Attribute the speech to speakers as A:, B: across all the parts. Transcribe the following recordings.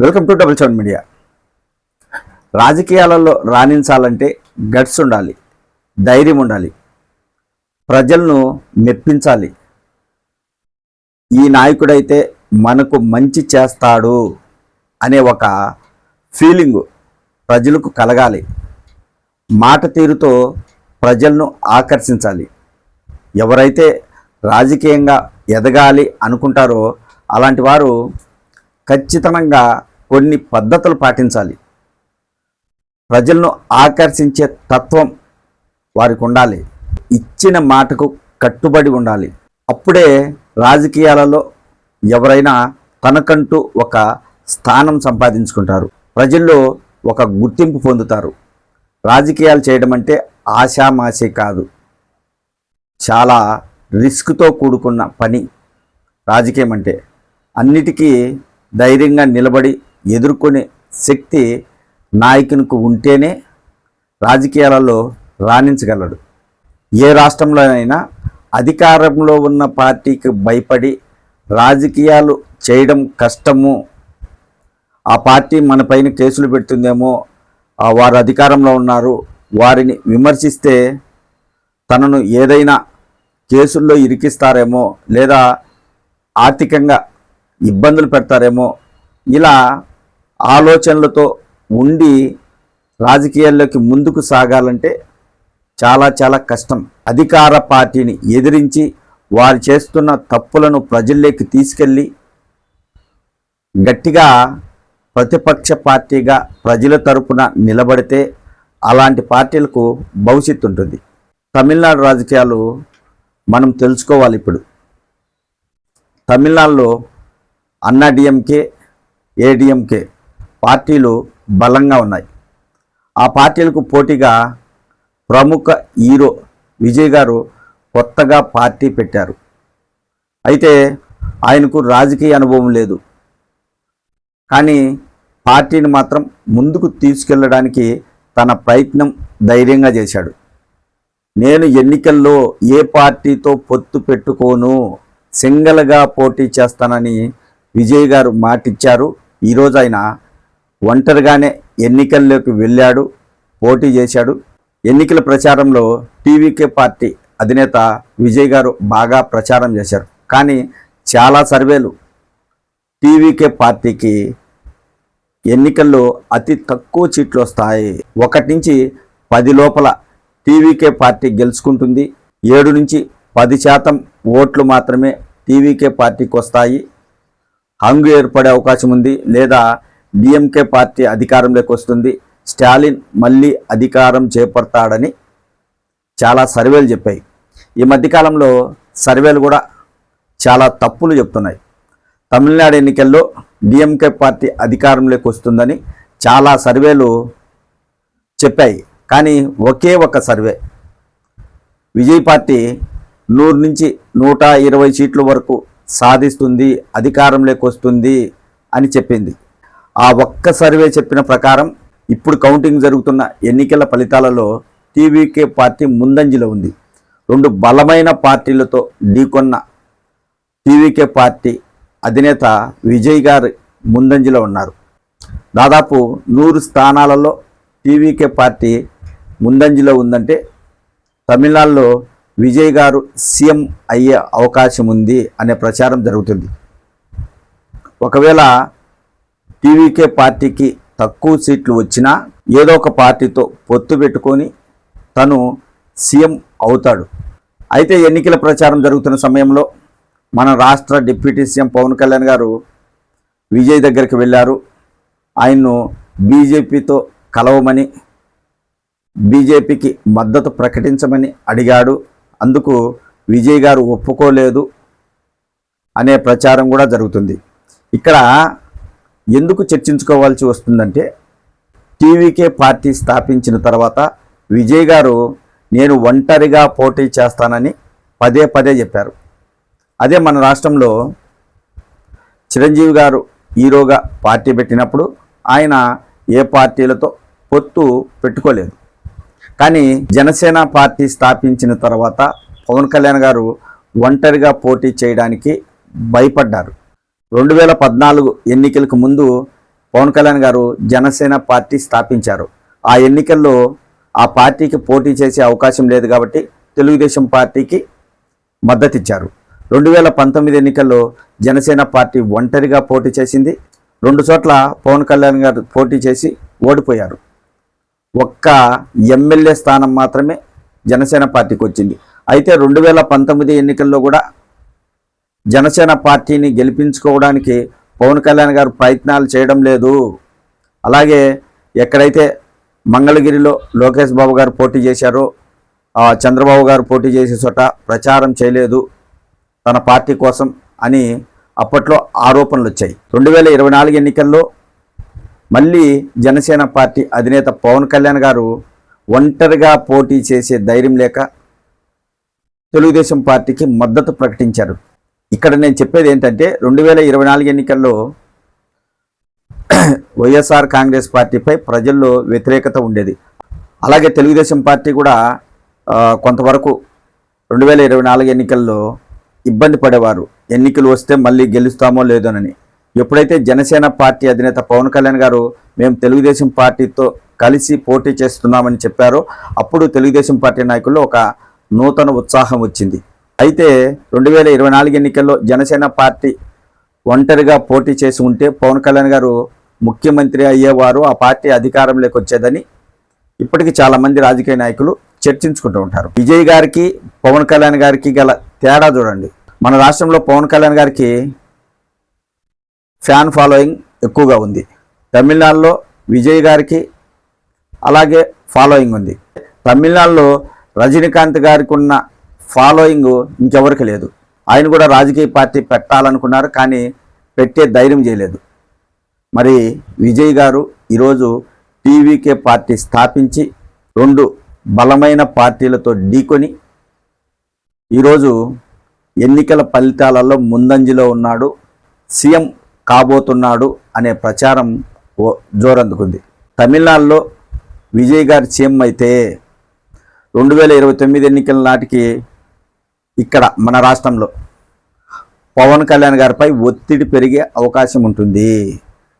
A: Welcome to double seven media. రాజకీయాలలో రాణించాలంటే guts ఉండాలి, ధైర్యం ఉండాలి, ప్రజలను మెప్పించాలి. ఈ నాయకుడైతే మనకు మంచి చేస్తాడు అనే ఒక ఫీలింగు ప్రజలకు కలగాలి. మాట తీరుతో ప్రజలను ఆకర్షించాలి. ఎవరైతే రాజకీయంగా ఎదగాలి అనుకుంటారో అలాంటి వారు ఖచ్చితంగా కొన్ని పద్ధతులు పాటించాలి. ప్రజలను ఆకర్షించే తత్వం వారికి ఉండాలి. ఇచ్చిన మాటకు కట్టుబడి ఉండాలి. అప్పుడే రాజకీయాలలో ఎవరైనా తనకంటూ ఒక స్థానం సంపాదించుకుంటారు, ప్రజల్లో ఒక గుర్తింపు పొందుతారు. రాజకీయాలు చేయడం అంటే ఆషామాషి కాదు, చాలా రిస్క్తో కూడుకున్న పని. రాజకీయం అంటే అన్నిటికీ ధైర్యంగా నిలబడి ఎదుర్కొనే శక్తి నాయకునికి ఉంటేనే రాజకీయాలలో రాణించగలడు. ఏ రాష్ట్రంలోనైనా అధికారంలో ఉన్న పార్టీకి భయపడి రాజకీయాలు చేయడం కష్టము. ఆ పార్టీ మన పైన కేసులు పెడుతుందేమో, వారు అధికారంలో ఉన్నారు, వారిని విమర్శిస్తే తనను ఏదైనా కేసుల్లో ఇరికిస్తారేమో, లేదా ఆర్థికంగా ఇబ్బందులు పెడతారేమో, ఇలా ఆలోచనలతో ఉండి రాజకీయాల్లోకి ముందుకు సాగాలంటే చాలా కష్టం. అధికార పార్టీని ఎదిరించి వారు చేస్తున్న తప్పులను ప్రజల్లోకి తీసుకెళ్ళి గట్టిగా ప్రతిపక్ష పార్టీగా ప్రజల తరపున నిలబడితే అలాంటి పార్టీలకు భవిష్యత్తు ఉంటుంది. తమిళనాడు రాజకీయాలు మనం తెలుసుకోవాలి. ఇప్పుడు తమిళనాడులో అన్నాడీఎంకే, ఏడీఎంకే పార్టీలు బలంగా ఉన్నాయి. ఆ పార్టీలకు పోటీగా ప్రముఖ హీరో విజయ్ గారు కొత్తగా పార్టీ పెట్టారు. అయితే ఆయనకు రాజకీయ అనుభవం లేదు, కానీ పార్టీని మాత్రం ముందుకు తీసుకెళ్ళడానికి తన ప్రయత్నం ధైర్యంగా చేశాడు. నేను ఎన్నికల్లో ఏ పార్టీతో పొత్తు పెట్టుకోను, సింగిల్గా పోటీ చేస్తానని విజయ్ గారు మాటిచ్చారు. ఈరోజు ఆయన ఒంటరిగానే ఎన్నికల్లోకి వెళ్ళాడు, పోటీ చేశాడు. ఎన్నికల ప్రచారంలో టీవీకే పార్టీ అధినేత విజయ్ గారు బాగా ప్రచారం చేశారు. కానీ చాలా సర్వేలు టీవీకే పార్టీకి ఎన్నికల్లో అతి తక్కువ సీట్లు వస్తాయి. 1 నుంచి 10 లోపల టీవీకే పార్టీ గెలుచుకుంటుంది. 7 నుంచి 10% ఓట్లు మాత్రమే టీవీకే పార్టీకి వస్తాయి. హంగు ఏర్పడే అవకాశం ఉంది, లేదా డిఎంకే పార్టీ అధికారంలోకి వస్తుంది, స్టాలిన్ మళ్ళీ అధికారం చేపడతాడని చాలా సర్వేలు చెప్పాయి. ఈ మధ్యకాలంలో సర్వేలు కూడా చాలా తప్పులు చెప్తున్నాయి. తమిళనాడు ఎన్నికల్లో డిఎంకే పార్టీ అధికారంలోకి వస్తుందని చాలా సర్వేలు చెప్పాయి. కానీ ఒకే ఒక సర్వే విజయ్ పార్టీ 100 నుంచి 120 సీట్ల వరకు సాధిస్తుంది, అధికారంలోకి వస్తుంది అని చెప్పింది. ఆ ఒక్క సర్వే చెప్పిన ప్రకారం ఇప్పుడు కౌంటింగ్ జరుగుతున్న ఎన్నికల ఫలితాలలో టీవీకే పార్టీ ముందంజలో ఉంది. 2 బలమైన పార్టీలతో ఢీకొన్న టీవీకే పార్టీ అధినేత విజయ్ గారు ముందంజలో ఉన్నారు. దాదాపు 100 స్థానాలలో టీవీకే పార్టీ ముందంజలో ఉందంటే తమిళనాడులో విజయ్ గారు సీఎం అయ్యే అవకాశం ఉంది అనే ప్రచారం జరుగుతుంది. ఒకవేళ టీవీకే పార్టీకి తక్కువ సీట్లు వచ్చినా ఏదో ఒక పార్టీతో పొత్తు పెట్టుకొని తను సీఎం అవుతాడు. అయితే ఎన్నికల ప్రచారం జరుగుతున్న సమయంలో మన రాష్ట్ర డిప్యూటీ సీఎం పవన్ కళ్యాణ్ గారు విజయ్ దగ్గరికి వెళ్ళారు. ఆయన్ను బీజేపీతో కలవమని, బీజేపీకి మద్దతు ప్రకటించమని అడిగాడు. అందుకు విజయ్ గారు ఒప్పుకోలేదు అనే ప్రచారం కూడా జరుగుతుంది. ఇక్కడ ఎందుకు చర్చించుకోవాల్సి వస్తుందంటే, టీవీకే పార్టీ స్థాపించిన తర్వాత విజయ్ గారు నేను ఒంటరిగా పోటీ చేస్తానని పదే చెప్పారు. అదే మన రాష్ట్రంలో చిరంజీవి గారు హీరోగా పార్టీ పెట్టినప్పుడు ఆయన ఏ పార్టీలతో పొత్తు పెట్టుకోలేదు. కానీ జనసేన పార్టీ స్థాపించిన తర్వాత పవన్ కళ్యాణ్ గారు ఒంటరిగా పోటీ చేయడానికి భయపడ్డారు. 2014 ఎన్నికలకు ముందు పవన్ కళ్యాణ్ గారు జనసేన పార్టీ స్థాపించారు. ఆ ఎన్నికల్లో ఆ పార్టీకి పోటీ చేసే అవకాశం లేదు కాబట్టి తెలుగుదేశం పార్టీకి మద్దతు ఇచ్చారు. 2019 ఎన్నికల్లో జనసేన పార్టీ ఒంటరిగా పోటీ చేసింది. 2 చోట్ల పవన్ కళ్యాణ్ గారు పోటీ చేసి ఓడిపోయారు. ఒక్క ఎమ్మెల్యే స్థానం మాత్రమే జనసేన పార్టీకి వచ్చింది. అయితే 2019 ఎన్నికల్లో కూడా జనసేన పార్టీని గెలిపించుకోవడానికి పవన్ కళ్యాణ్ గారు ప్రయత్నాలు చేయడం లేదు. అలాగే ఎక్కడైతే మంగళగిరిలో లోకేష్ బాబు గారు పోటీ చేశారో, చంద్రబాబు గారు పోటీ చేసే చోట ప్రచారం చేయలేదు తన పార్టీ కోసం అని అప్పట్లో ఆరోపణలు వచ్చాయి. 2024 ఎన్నికల్లో మళ్ళీ జనసేన పార్టీ అధినేత పవన్ కళ్యాణ్ గారు ఒంటరిగా పోటీ చేసే ధైర్యం లేక తెలుగుదేశం పార్టీకి మద్దతు ప్రకటించారు. ఇక్కడ నేను చెప్పేది ఏంటంటే 2024 ఎన్నికల్లో వైఎస్ఆర్ కాంగ్రెస్ పార్టీపై ప్రజల్లో వ్యతిరేకత ఉండేది. అలాగే తెలుగుదేశం పార్టీ కూడా కొంతవరకు 2024 ఎన్నికల్లో ఇబ్బంది పడేవారు. ఎన్నికలు వస్తే మళ్ళీ గెలుస్తామో లేదోనని. ఎప్పుడైతే జనసేన పార్టీ అధినేత పవన్ కళ్యాణ్ గారు మేము తెలుగుదేశం పార్టీతో కలిసి పోటీ చేస్తున్నామని చెప్పారో అప్పుడు తెలుగుదేశం పార్టీ నాయకుల్లో ఒక నూతన ఉత్సాహం వచ్చింది. అయితే 2024 ఎన్నికల్లో జనసేన పార్టీ ఒంటరిగా పోటీ చేసి ఉంటే పవన్ కళ్యాణ్ గారు ముఖ్యమంత్రి అయ్యేవారు, ఆ పార్టీ అధికారంలోకి వచ్చేదని ఇప్పటికీ చాలామంది రాజకీయ నాయకులు చర్చించుకుంటూ ఉంటారు. విజయ్ గారికి పవన్ కళ్యాణ్ గారికి గల తేడా చూడండి. మన రాష్ట్రంలో పవన్ కళ్యాణ్ గారికి ఫ్యాన్ ఫాలోయింగ్ ఎక్కువగా ఉంది. తమిళనాడులో విజయ్ గారికి అలాగే ఫాలోయింగ్ ఉంది. తమిళనాడులో రజనీకాంత్ గారికి ఉన్న ఫాలోయింగ్ ఇంకెవరికి లేదు. ఆయన కూడా రాజకీయ పార్టీ పెట్టాలనుకున్నారు, కానీ పెట్టే ధైర్యం చేయలేదు. మరి విజయ్ గారు ఈరోజు టీవీకే పార్టీ స్థాపించి 2 బలమైన పార్టీలతో ఢీకొని ఈరోజు ఎన్నికల ఫలితాలలో ముందంజలో ఉన్నాడు, సీఎం కాబోతున్నాడు అనే ప్రచారం జోరందుకుంది. తమిళనాడులో విజయ్ గారు సీఎం అయితే 2029 ఎన్నికల నాటికి ఇక్కడ మన రాష్ట్రంలో పవన్ కళ్యాణ్ గారిపై ఒత్తిడి పెరిగే అవకాశం ఉంటుంది.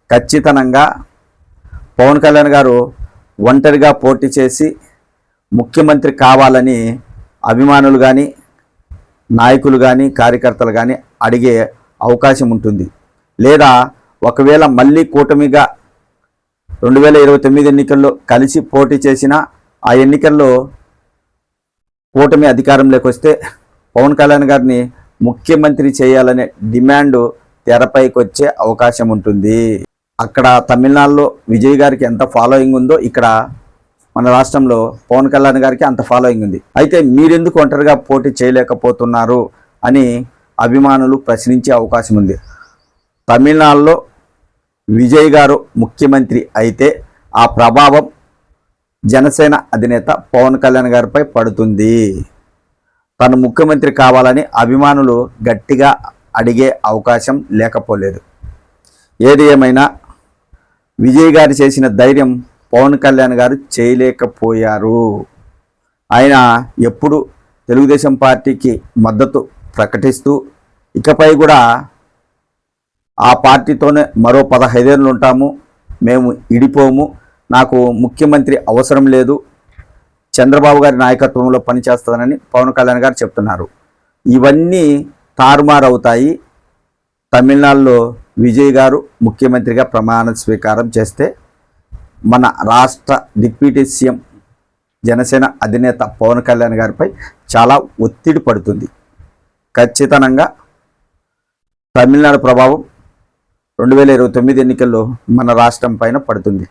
A: ఖచ్చితంగా పవన్ కళ్యాణ్ గారు ఒంటరిగా పోటీ చేసి ముఖ్యమంత్రి కావాలని అభిమానులు కానీ నాయకులు కానీ కార్యకర్తలు కానీ అడిగే అవకాశం ఉంటుంది. లేదా ఒకవేళ మళ్ళీ కూటమిగా 2029 ఎన్నికల్లో కలిసి పోటీ చేసిన ఆ ఎన్నికల్లో కూటమి అధికారంలోకి వస్తే పవన్ కళ్యాణ్ గారిని ముఖ్యమంత్రి చేయాలనే డిమాండ్ తెరపైకి వచ్చే అవకాశం ఉంటుంది. అక్కడ తమిళనాడులో విజయ్ గారికి ఎంత ఫాలోయింగ్ ఉందో ఇక్కడ మన రాష్ట్రంలో పవన్ కళ్యాణ్ గారికి అంత ఫాలోయింగ్ ఉంది. అయితే మీరెందుకు ఒంటరిగా పోటీ చేయలేకపోతున్నారు అని అభిమానులు ప్రశ్నించే అవకాశం ఉంది. తమిళనాడులో విజయ్ గారు ముఖ్యమంత్రి అయితే ఆ ప్రభావం జనసేన అధినేత పవన్ కళ్యాణ్ గారిపై పడుతుంది. తను ముఖ్యమంత్రి కావాలని అభిమానులు గట్టిగా అడిగే అవకాశం లేకపోలేదు. ఏది ఏమైనా విజయ్ గారు చేసిన ధైర్యం పవన్ కళ్యాణ్ గారు చేయలేకపోయారు. ఆయన ఎప్పుడు తెలుగుదేశం పార్టీకి మద్దతు ప్రకటిస్తూ ఇకపై కూడా ఆ పార్టీతోనే మరో 15 ఏళ్ళు ఉంటాము, మేము ఇడిపోము, నాకు ముఖ్యమంత్రి అవసరం లేదు, చంద్రబాబు గారి నాయకత్వంలో పనిచేస్తానని పవన్ కళ్యాణ్ గారు చెప్తున్నారు. ఇవన్నీ తారుమారవుతాయి. తమిళనాడులో విజయ్ గారు ముఖ్యమంత్రిగా ప్రమాణ స్వీకారం చేస్తే మన రాష్ట్ర డిప్యూటీ సీఎం జనసేన అధినేత పవన్ కళ్యాణ్ గారిపై చాలా ఒత్తిడి పడుతుంది. ఖచ్చితంగా తమిళనాడు ప్రభావం 2029 ఎన్నికల్లో మన రాష్ట్రం పైన పడుతుంది.